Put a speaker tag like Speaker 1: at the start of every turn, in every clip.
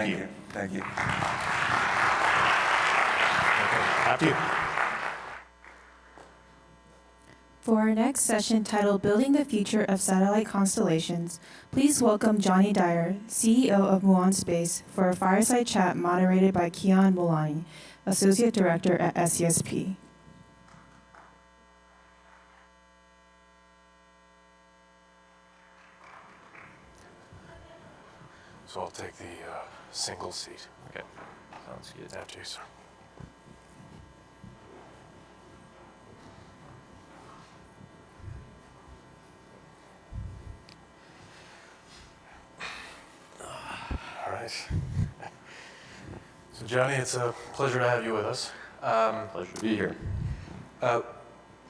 Speaker 1: Thank you.
Speaker 2: Thank you.
Speaker 1: After you.
Speaker 3: For our next session titled Building the Future of Satellite Constellations, please welcome Jonny Dyer, CEO of Muon Space, for a fireside chat moderated by Kian Molani, Associate Director at SCSP.
Speaker 1: So I'll take the single seat.
Speaker 4: Okay, sounds good.
Speaker 1: After you, sir. All right. So Jonny, it's a pleasure to have you with us.
Speaker 4: Pleasure to be here.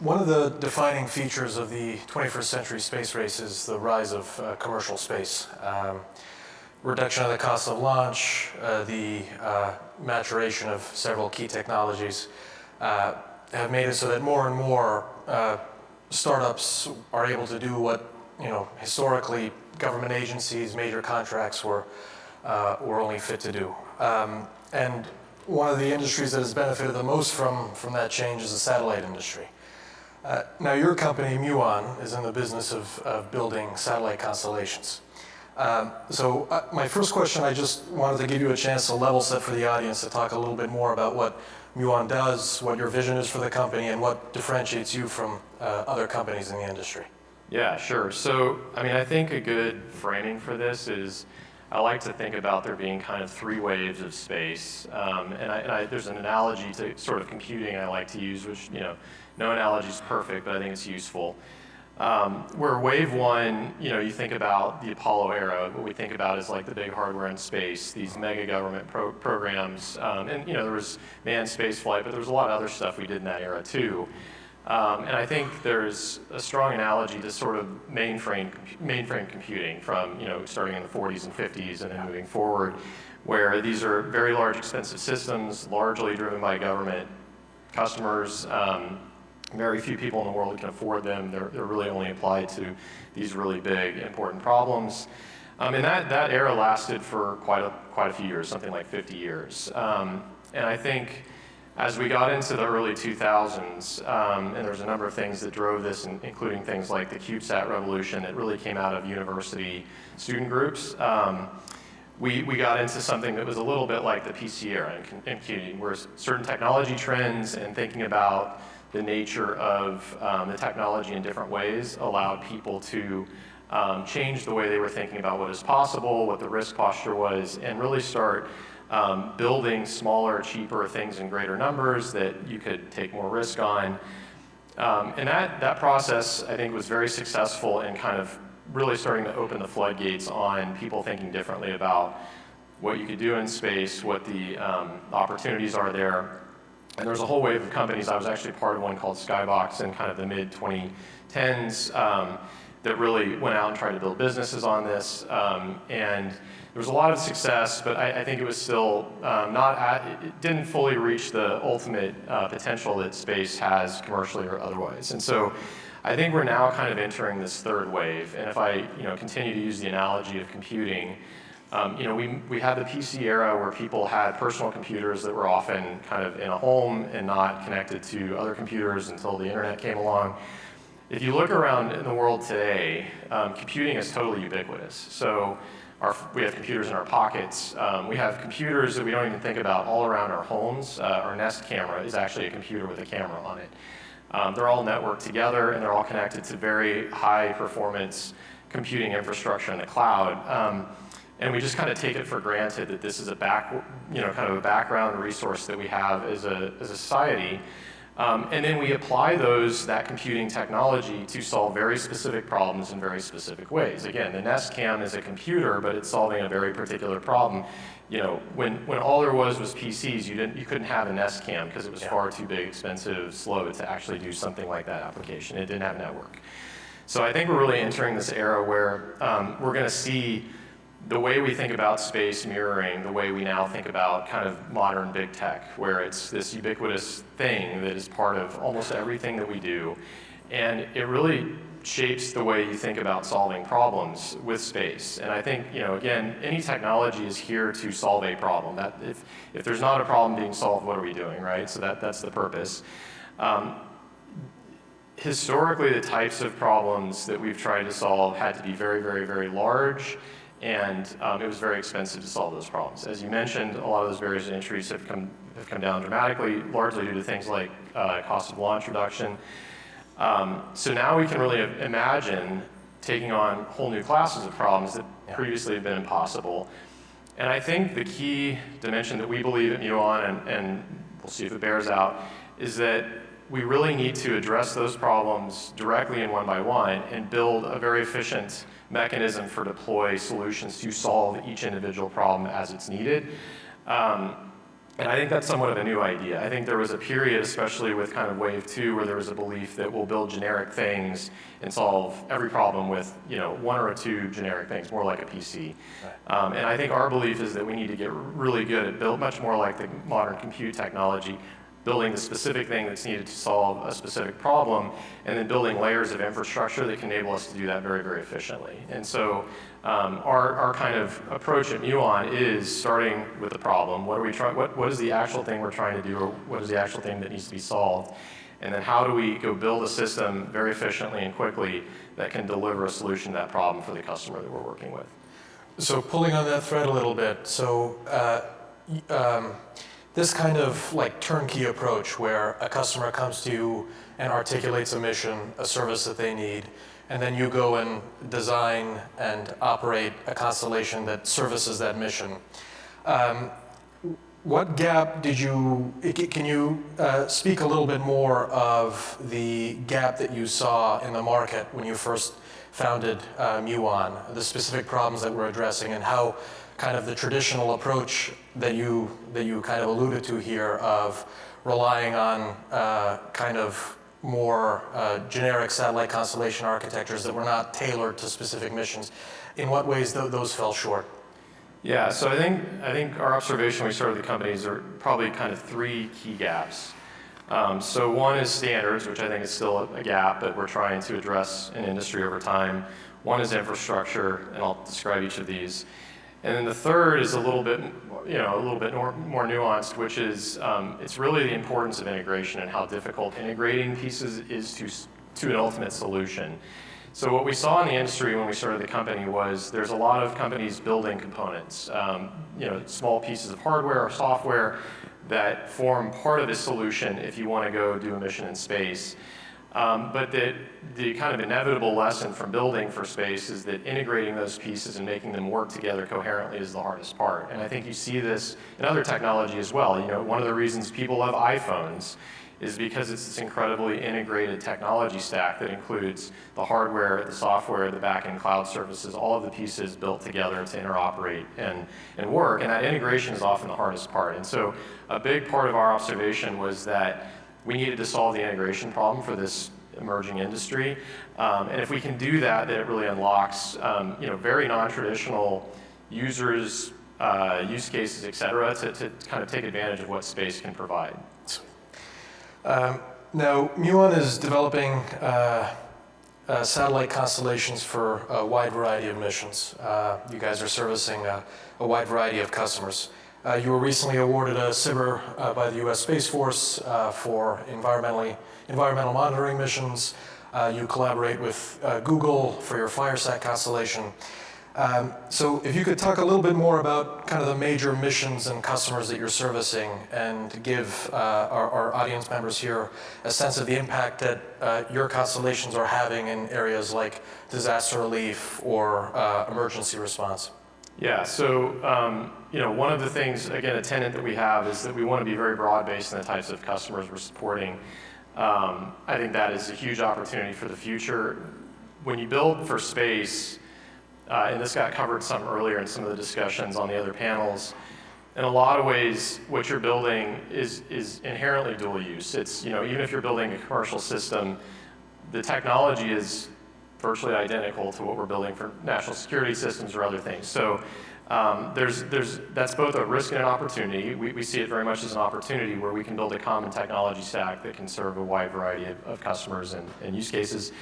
Speaker 1: One of the defining features of the 21st century space race is the rise of commercial space. Reduction of the cost of launch, the maturation of several key technologies have made it so that more and more startups are able to do what historically government agencies, major contracts were only fit to do. And one of the industries that has benefited the most from that change is the satellite industry. Now your company, Muon, is in the business of building satellite constellations. So my first question, I just wanted to give you a chance to level set for the audience to talk a little bit more about what Muon does, what your vision is for the company, and what differentiates you from other companies in the industry.
Speaker 4: Yeah, sure. So, I think a good framing for this is I like to think about there being kind of three waves of space. There's an analogy to sort of computing I like to use, which, no analogy is perfect, but I think it's useful. Where wave one, you think about the Apollo era, what we think about is like the big hardware in space, these mega government programs, there was manned space flight, but there was a lot of other stuff we did in that era too. And I think there's a strong analogy to sort of mainframe computing from, starting in the 40s and 50s and then moving forward, where these are very large, expensive systems, largely driven by government customers. Very few people in the world can afford them. They're really only applied to these really big, important problems. And that era lasted for quite a few years, something like 50 years. And I think as we got into the early 2000s, and there's a number of things that drove this, including things like the CubeSat revolution that really came out of university student groups. We got into something that was a little bit like the PC era in computing, where certain technology trends and thinking about the nature of the technology in different ways allowed people to change the way they were thinking about what is possible, what the risk posture was, and really start building smaller, cheaper things in greater numbers that you could take more risk on. And that process, I think, was very successful in kind of really starting to open the floodgates on people thinking differently about what you could do in space, what the opportunities are there. And there's a whole wave of companies. I was actually part of one called Skybox in kind of the mid-2010s that really went out and tried to build businesses on this. And there was a lot of success, but I think it was still it didn't fully reach the ultimate potential that space has commercially or otherwise. And so I think we're now kind of entering this third wave. And if I continue to use the analogy of computing, we had the PC era where people had personal computers that were often kind of in a home and not connected to other computers until the internet came along. If you look around in the world today, computing is totally ubiquitous. So we have computers in our pockets. We have computers that we don't even think about all around our homes. Our Nest camera is actually a computer with a camera on it. They're all networked together and they're all connected to very high performance computing infrastructure in the cloud. And we just kind of take it for granted that this is kind of a background resource that we have as a society. And then we apply that computing technology to solve very specific problems in very specific ways. Again, the Nest Cam is a computer, but it's solving a very particular problem. When all there was PCs, you couldn't have a Nest Cam because it was far too big, expensive, slow to actually do something like that application. It didn't have a network. So I think we're really entering this era where we're going to see the way we think about space mirroring the way we now think about kind of modern big tech, where it's this ubiquitous thing that is part of almost everything that we do. And it really shapes the way you think about solving problems with space. And I think, again, any technology is here to solve a problem. That if there's not a problem being solved, what are we doing, right? So that's the purpose. Historically, the types of problems that we've tried to solve had to be very, very, very large, and it was very expensive to solve those problems. As you mentioned, a lot of those barriers to entries have come down dramatically, largely due to things like cost of launch reduction. So now we can really imagine taking on whole new classes of problems that previously have been impossible. And I think the key dimension that we believe at Muon, and we'll see if it bears out, is that we really need to address those problems directly and one by one and build a very efficient mechanism for deploy solutions to solve each individual problem as it's needed. And I think that's somewhat of a new idea. I think there was a period, especially with kind of wave 2, where there was a belief that we'll build generic things and solve every problem with, 1 or 2 generic things, more like a PC. Right. And I think our belief is that we need to get really good at build much more like the modern compute technology, building the specific thing that's needed to solve a specific problem, and then building layers of infrastructure that can enable us to do that very, very efficiently. And so our kind of approach at Muon is starting with the problem. What are we trying? What is the actual thing we're trying to do, or what is the actual thing that needs to be solved? And then how do we go build a system very efficiently and quickly that can deliver a solution to that problem for the customer that we're working with?
Speaker 1: So pulling on that thread a little bit, so this kind of like turnkey approach where a customer comes to you and articulates a mission, a service that they need, and then you go and design and operate a constellation that services that mission. What gap can you speak a little bit more of the gap that you saw in the market when you first founded Muon, the specific problems that we're addressing, and how kind of the traditional approach that you kind of alluded to here of relying on kind of more generic satellite constellation architectures that were not tailored to specific missions. In what ways those fell short?
Speaker 4: Yeah, so I think our observation when we started the companies are probably kind of 3 key gaps. So one is standards, which I think is still a gap, but we're trying to address in industry over time. One is infrastructure, and I'll describe each of these. And then the third is a little bit more nuanced, which is it's really the importance of integration and how difficult integrating pieces is to an ultimate solution. So what we saw in the industry when we started the company was there's a lot of companies building components, small pieces of hardware or software that form part of the solution if you want to go do a mission in space. But the kind of inevitable lesson from building for space is that integrating those pieces and making them work together coherently is the hardest part. And I think you see this in other technology as well. One of the reasons people love iPhones is because it's this incredibly integrated technology stack that includes the hardware, the software, the back-end cloud services, all of the pieces built together to interoperate and work. And that integration is often the hardest part. And so a big part of our observation was that we needed to solve the integration problem for this emerging industry. And if we can do that, then it really unlocks very non-traditional users, use cases, et cetera, to kind of take advantage of what space can provide.
Speaker 1: Now, Muon is developing satellite constellations for a wide variety of missions. You guys are servicing a wide variety of customers. You were recently awarded a SBIR by the U.S. Space Force for environmental monitoring missions. You collaborate with Google for your FireSat constellation. So if you could talk a little bit more about kind of the major missions and customers that you're servicing and give our audience members here a sense of the impact that your constellations are having in areas like disaster relief or emergency response.
Speaker 4: Yeah, so one of the things, again, a tenet that we have is that we want to be very broad-based in the types of customers we're supporting. I think that is a huge opportunity for the future. When you build for space, and this got covered some earlier in some of the discussions on the other panels, in a lot of ways, what you're building is inherently dual use. It's, even if you're building a commercial system, the technology is virtually identical to what we're building for national security systems or other things. So That's both a risk and an opportunity. We see it very much as an opportunity where we can build a common technology stack that can serve a wide variety of customers and use cases.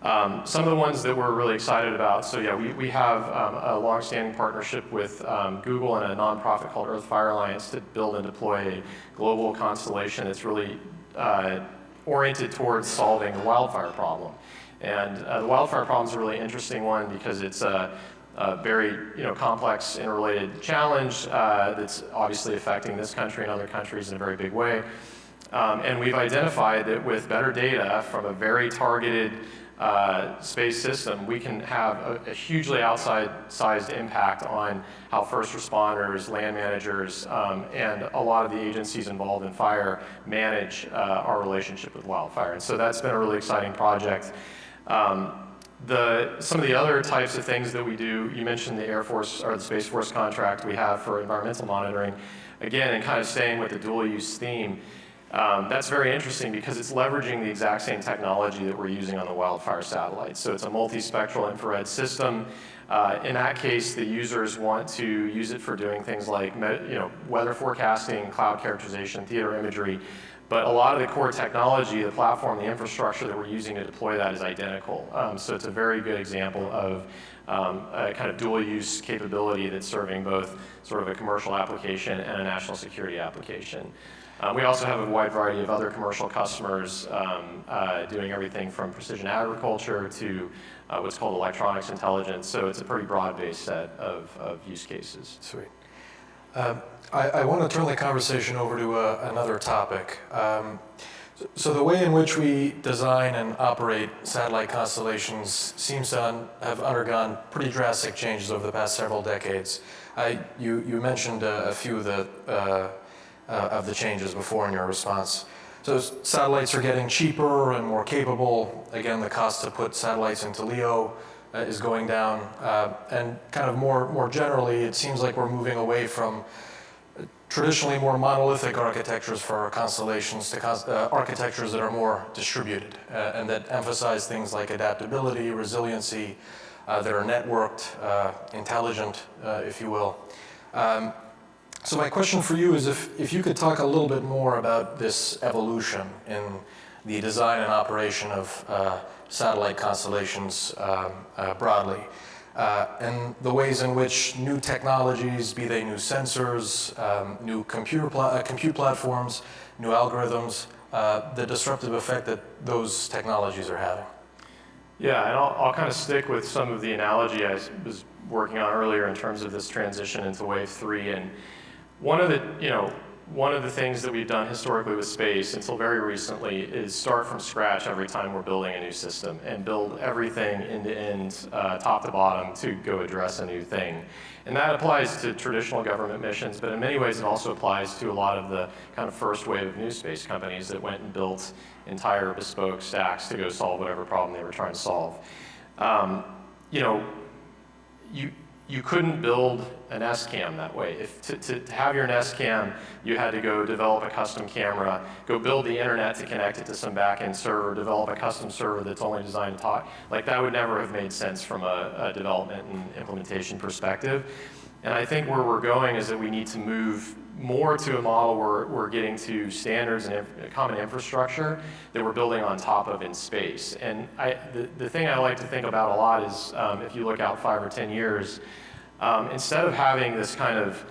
Speaker 4: Some of the ones that we're really excited about, so yeah, we have a long-standing partnership with Google and a nonprofit called Earth-Fire Alliance to build and deploy a global constellation that's really oriented towards solving the wildfire problem. And the wildfire problem is a really interesting one because it's a very complex interrelated challenge that's obviously affecting this country and other countries in a very big way. And we've identified that with better data from a very targeted space system, we can have a hugely outsized impact on how first responders, land managers, and a lot of the agencies involved in fire manage our relationship with wildfire. And so that's been a really exciting project. Some of the other types of things that we do, you mentioned the Air Force or the Space Force contract we have for environmental monitoring. Again, and kind of staying with the dual use theme, that's very interesting because it's leveraging the exact same technology that we're using on the wildfire satellites. So it's a multispectral infrared system. In that case, the users want to use it for doing things like weather forecasting, cloud characterization, theater imagery. But a lot of the core technology, the platform, the infrastructure that we're using to deploy that is identical. So it's a very good example of a kind of dual use capability that's serving both sort of a commercial application and a national security application. We also have a wide variety of other commercial customers doing everything from precision agriculture to what's called electronics intelligence. So it's a pretty broad-based set of use cases.
Speaker 1: Sweet. I want to turn the conversation over to another topic. So the way in which we design and operate satellite constellations seems to have undergone pretty drastic changes over the past several decades. You mentioned a few of the changes before in your response. So satellites are getting cheaper and more capable. Again, the cost to put satellites into LEO is going down. And kind of more generally, it seems like we're moving away from traditionally more monolithic architectures for our constellations to architectures that are more distributed and that emphasize things like adaptability, resiliency, that are networked, intelligent, if you will. So my question for you is if you could talk a little bit more about this evolution in the design and operation of satellite constellations broadly, and the ways in which new technologies, be they new sensors, new compute platforms, new algorithms, the disruptive effect that those technologies are having.
Speaker 4: Yeah, and I'll kind of stick with some of the analogy I was working on earlier in terms of this transition into Wave 3. And one of the things that we've done historically with space until very recently is start from scratch every time we're building a new system and build everything end to end, top to bottom to go address a new thing. And that applies to traditional government missions, but in many ways it also applies to a lot of the kind of first wave of new space companies that went and built entire bespoke stacks to go solve whatever problem they were trying to solve. You couldn't build an S-cam that way. To have your S-cam, you had to go develop a custom camera, go build the internet to connect it to some back-end server, develop a custom server that's only designed to talk. Like that would never have made sense from a development and implementation perspective. And I think where we're going is that we need to move more to a model where we're getting to standards and common infrastructure that we're building on top of in space. And the thing I like to think about a lot is if you look out 5 or 10 years, instead of having this kind of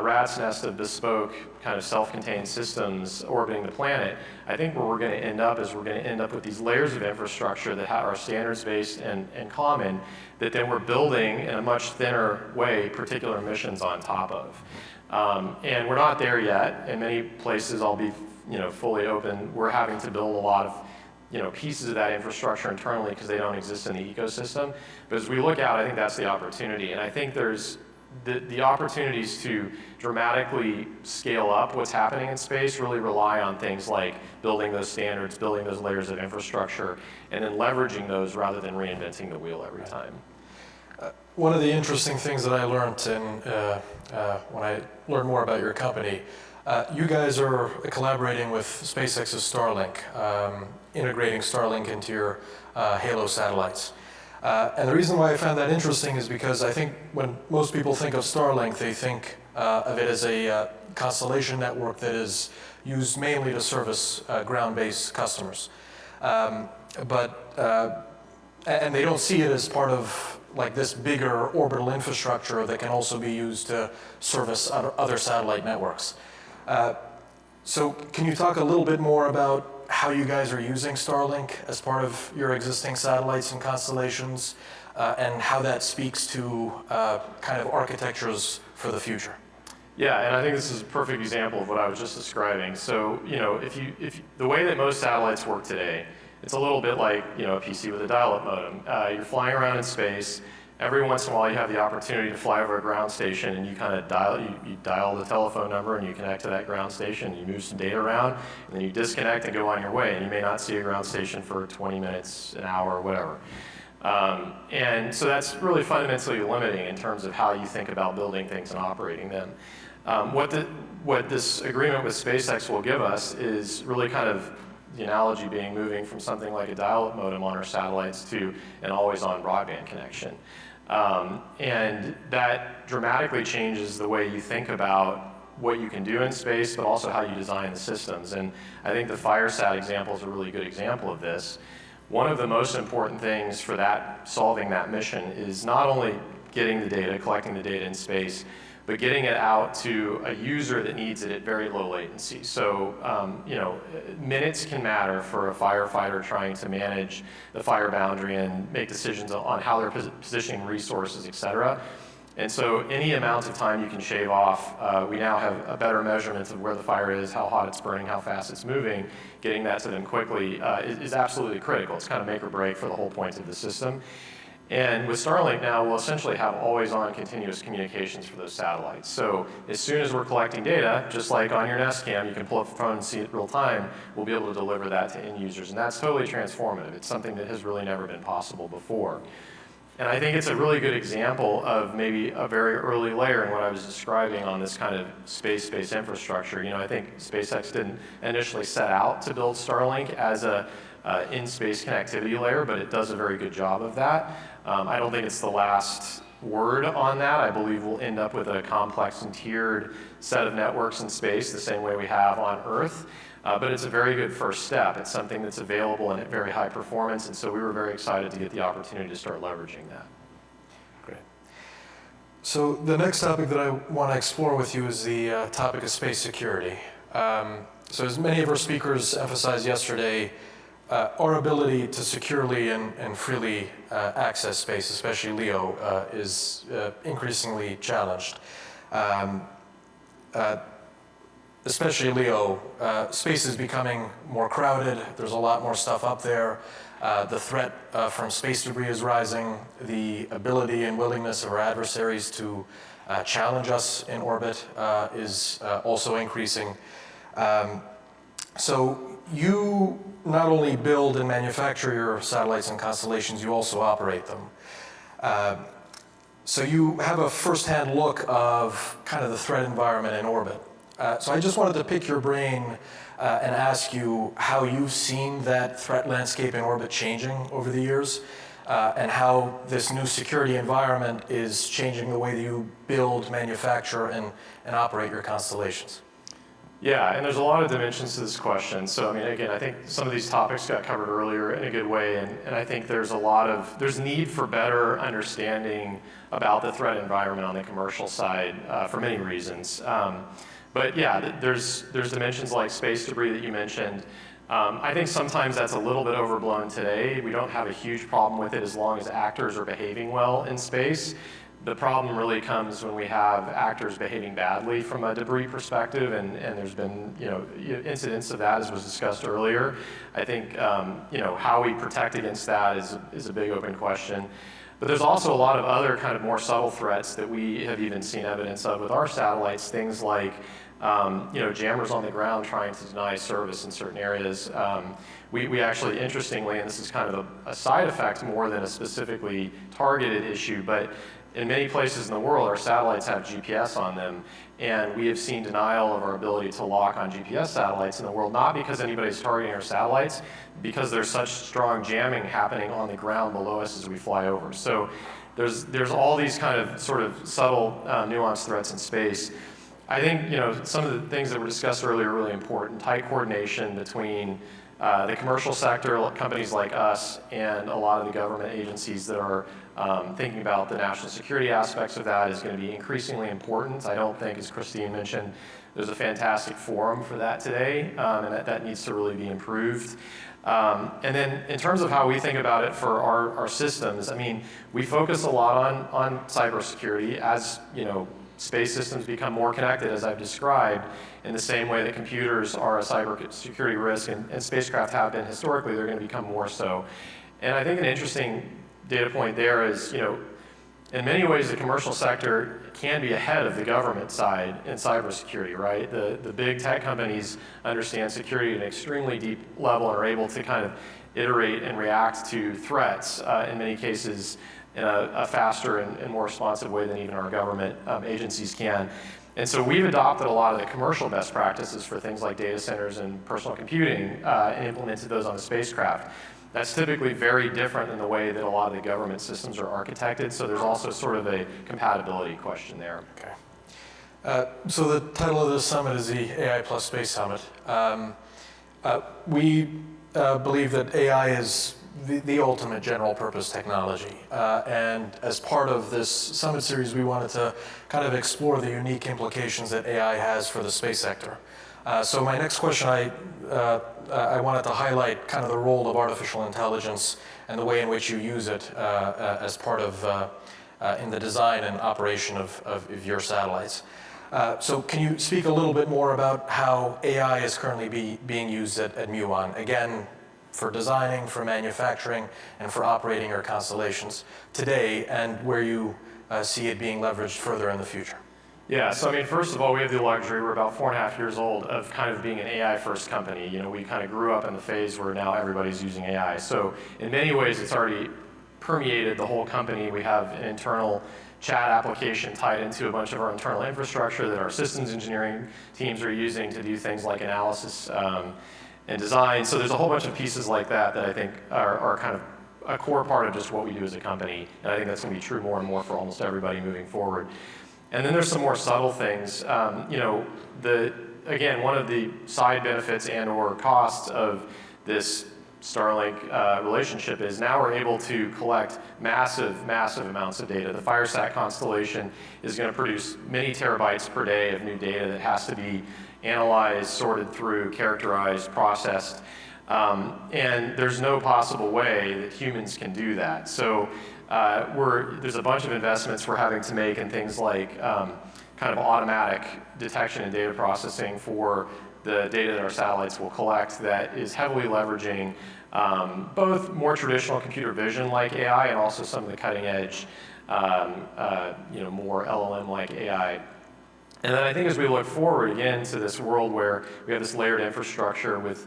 Speaker 4: rat's nest of bespoke kind of self-contained systems orbiting the planet, I think where we're going to end up is we're going to end up with these layers of infrastructure that are standards-based and common that then we're building in a much thinner way particular missions on top of. And we're not there yet. In many places, I'll be fully open, we're having to build a lot of pieces of that infrastructure internally because they don't exist in the ecosystem. But as we look out, I think that's the opportunity. And I think there's the opportunities to dramatically scale up what's happening in space really rely on things like building those standards, building those layers of infrastructure, and then leveraging those rather than reinventing the wheel every time.
Speaker 1: One of the interesting things that I learned when I learned more about your company, you guys are collaborating with SpaceX's Starlink, integrating Starlink into your Halo satellites. And the reason why I found that interesting is because I think when most people think of Starlink, they think of it as a constellation network that is used mainly to service ground-based customers. And they don't see it as part of like this bigger orbital infrastructure that can also be used to service other satellite networks. So can you talk a little bit more about how you guys are using Starlink as part of your existing satellites and constellations, and how that speaks to kind of architectures for the future?
Speaker 4: Yeah, and I think this is a perfect example of what I was just describing. So, if the way that most satellites work today, it's a little bit like, a PC with a dial-up modem. You're flying around in space. Every once in a while, you have the opportunity to fly over a ground station, and you kind of dial the telephone number, and you connect to that ground station. You move some data around, and then you disconnect and go on your way. And you may not see a ground station for 20 minutes, an hour, or whatever. And so that's really fundamentally limiting in terms of how you think about building things and operating them. What this agreement with SpaceX will give us is really kind of the analogy being moving from something like a dial-up modem on our satellites to an always-on broadband connection. And that dramatically changes the way you think about what you can do in space, but also how you design the systems. And I think the FireSat example is a really good example of this. One of the most important things for solving that mission is not only getting the data, collecting the data in space, but getting it out to a user that needs it at very low latency. So, minutes can matter for a firefighter trying to manage the fire boundary and make decisions on how they're positioning resources, et cetera. And so any amount of time you can shave off, we now have a better measurement of where the fire is, how hot it's burning, how fast it's moving. Getting that to them quickly is absolutely critical. It's kind of make or break for the whole point of the system. And with Starlink now, we'll essentially have always-on continuous communications for those satellites. So as soon as we're collecting data, just like on your Nest Cam, you can pull up the phone and see it real time, we'll be able to deliver that to end users. And that's totally transformative. It's something that has really never been possible before. And I think it's a really good example of maybe a very early layer in what I was describing on this kind of space-based infrastructure. I think SpaceX didn't initially set out to build Starlink as a in-space connectivity layer, but it does a very good job of that. I don't think it's the last word on that. I believe we'll end up with a complex and tiered set of networks in space, the same way we have on Earth. But it's a very good first step. It's something that's available and at very high performance, and so we were very excited to get the opportunity to start leveraging that.
Speaker 1: Great. So the next topic that I want to explore with you is the topic of space security. So as many of our speakers emphasized yesterday, our ability to securely and freely access space, especially LEO, is increasingly challenged. Especially LEO, space is becoming more crowded. There's a lot more stuff up there. The threat from space debris is rising. The ability and willingness of our adversaries to challenge us in orbit is also increasing. So you not only build and manufacture your satellites and constellations, you also operate them. So you have a firsthand look of kind of the threat environment in orbit. So I just wanted to pick your brain and ask you how you've seen that threat landscape in orbit changing over the years, and how this new security environment is changing the way that you build, manufacture, and operate your constellations.
Speaker 4: Yeah, and there's a lot of dimensions to this question. So, again, I think some of these topics got covered earlier in a good way, and I think there's need for better understanding about the threat environment on the commercial side for many reasons. But yeah, there's dimensions like space debris that you mentioned. I think sometimes that's a little bit overblown today. We don't have a huge problem with it as long as actors are behaving well in space. The problem really comes when we have actors behaving badly from a debris perspective, and there's been incidents of that, as was discussed earlier. I think how we protect against that is a big open question. But there's also a lot of other kind of more subtle threats that we have even seen evidence of with our satellites, things like jammers on the ground trying to deny service in certain areas. We actually, interestingly, and this is kind of a side effect more than a specifically targeted issue, but in many places in the world, our satellites have GPS on them, and we have seen denial of our ability to lock on GPS satellites in the world, not because anybody's targeting our satellites, because there's such strong jamming happening on the ground below us as we fly over. So there's all these kind of sort of subtle nuanced threats in space. I think some of the things that were discussed earlier are really important. Tight coordination between the commercial sector, companies like us, and a lot of the government agencies that are thinking about the national security aspects of that is going to be increasingly important. I don't think, as Christine mentioned, there's a fantastic forum for that today, and that needs to really be improved. And then in terms of how we think about it for our systems, I mean, we focus a lot on cybersecurity as, space systems become more connected, as I've described, in the same way that computers are a cybersecurity risk, and spacecraft have been historically, they're going to become more so. And I think an interesting data point there is, in many ways, the commercial sector can be ahead of the government side in cybersecurity, right? The big tech companies understand security at an extremely deep level and are able to kind of iterate and react to threats, in many cases, in a faster and more responsive way than even our government agencies can. And so we've adopted a lot of the commercial best practices for things like data centers and personal computing and implemented those on the spacecraft. That's typically very different than the way that a lot of the government systems are architected, so there's also sort of a compatibility question there.
Speaker 1: Okay. So the title of this summit is the AI Plus Space Summit. We believe that AI is the ultimate general purpose technology. And as part of this summit series, we wanted to kind of explore the unique implications that AI has for the space sector. So my next question, I wanted to highlight kind of the role of artificial intelligence and the way in which you use it as part of in the design and operation of your satellites. So can you speak a little bit more about how AI is currently being used at Muon? Again, for designing, for manufacturing, and for operating your constellations today, and where you see it being leveraged further in the future.
Speaker 4: Yeah, so I mean, first of all, we have the luxury, we're about 4.5 years old, of kind of being an AI-first company. We kind of grew up in the phase where now everybody's using AI. So in many ways, it's already permeated the whole company. We have an internal chat application tied into a bunch of our internal infrastructure that our systems engineering teams are using to do things like analysis and design. So there's a whole bunch of pieces like that that I think are kind of a core part of just what we do as a company. And I think that's going to be true more and more for almost everybody moving forward. And then there's some more subtle things. Again, one of the side benefits and or costs of this Starlink relationship is now we're able to collect massive amounts of data. The FireSat constellation is going to produce many terabytes per day of new data that has to be analyzed, sorted through, characterized, processed. And there's no possible way that humans can do that. So there's a bunch of investments we're having to make in things like kind of automatic detection and data processing for the data that our satellites will collect that is heavily leveraging both more traditional computer vision like AI and also some of the cutting edge, more LLM like AI. And then I think as we look forward again to this world where we have this layered infrastructure with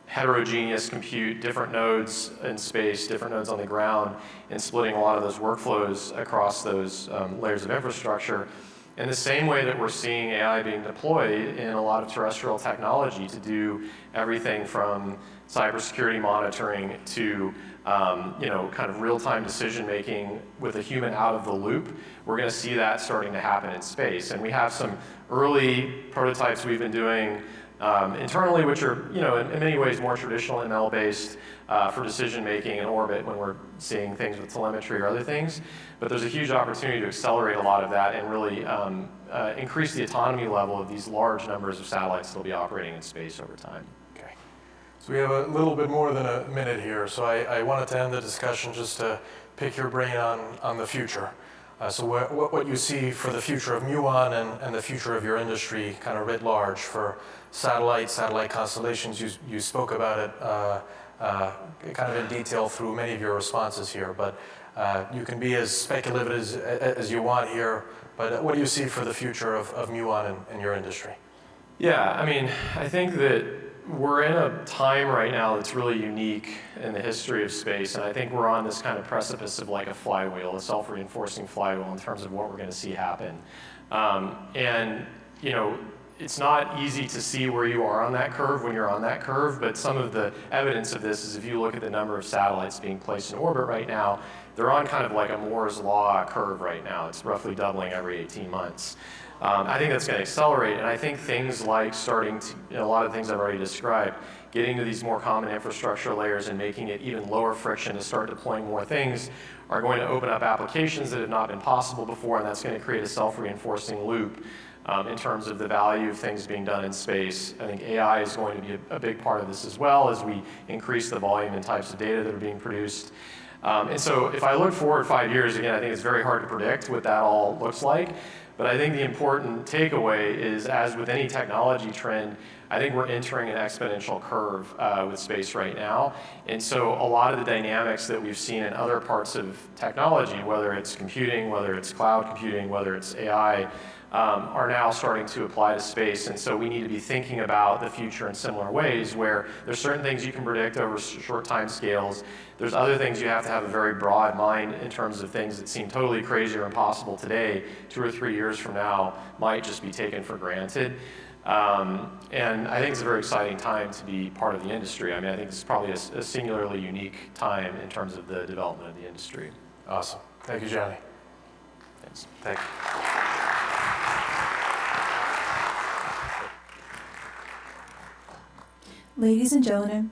Speaker 4: heterogeneous compute, different nodes in space, different nodes on the ground, and splitting a lot of those workflows across those layers of infrastructure. In the same way that we're seeing AI being deployed in a lot of terrestrial technology to do everything from cybersecurity monitoring to kind of real-time decision-making with a human out of the loop, we're going to see that starting to happen in space. And we have some early prototypes we've been doing internally, which are, in many ways more traditional ML-based for decision-making in orbit when we're seeing things with telemetry or other things. But there's a huge opportunity to accelerate a lot of that and really increase the autonomy level of these large numbers of satellites that will be operating in space over time.
Speaker 1: Okay. So we have a little bit more than a minute here, so I wanted to end the discussion just to pick your brain on the future. So what you see for the future of Muon and the future of your industry kind of writ large for satellite constellations. You spoke about it kind of in detail through many of your responses here, but you can be as speculative as you want here, but what do you see for the future of Muon and your industry?
Speaker 4: Yeah, I mean, I think that we're in a time right now that's really unique in the history of space, and I think we're on this kind of precipice of like a flywheel, a self-reinforcing flywheel in terms of what we're going to see happen. And you know, it's not easy to see where you are on that curve when you're on that curve, but some of the evidence of this is if you look at the number of satellites being placed in orbit right now, they're on kind of like a Moore's Law curve right now. It's roughly doubling every 18 months. I think that's going to accelerate, and I think things like starting to, you know, a lot of things I've already described, getting to these more common infrastructure layers and making it even lower friction to start deploying more things are going to open up applications that have not been possible before, and that's going to create a self-reinforcing loop in terms of the value of things being done in space. I think AI is going to be a big part of this as well as we increase the volume and types of data that are being produced. And so if I look forward 5 years, again, I think it's very hard to predict what that all looks like. But I think the important takeaway is, as with any technology trend, I think we're entering an exponential curve with space right now. And so a lot of the dynamics that we've seen in other parts of technology, whether it's computing, whether it's cloud computing, whether it's AI, are now starting to apply to space. And so we need to be thinking about the future in similar ways, where there's certain things you can predict over short time scales. There's other things you have to have a very broad mind in terms of things that seem totally crazy or impossible today, 2 or 3 years from now, might just be taken for granted. And I think it's a very exciting time to be part of the industry. I mean, I think it's probably a singularly unique time in terms of the development of the industry.
Speaker 1: Awesome. Thank you, Jonny.
Speaker 4: Thanks.
Speaker 1: Thank you.
Speaker 3: Ladies and gentlemen,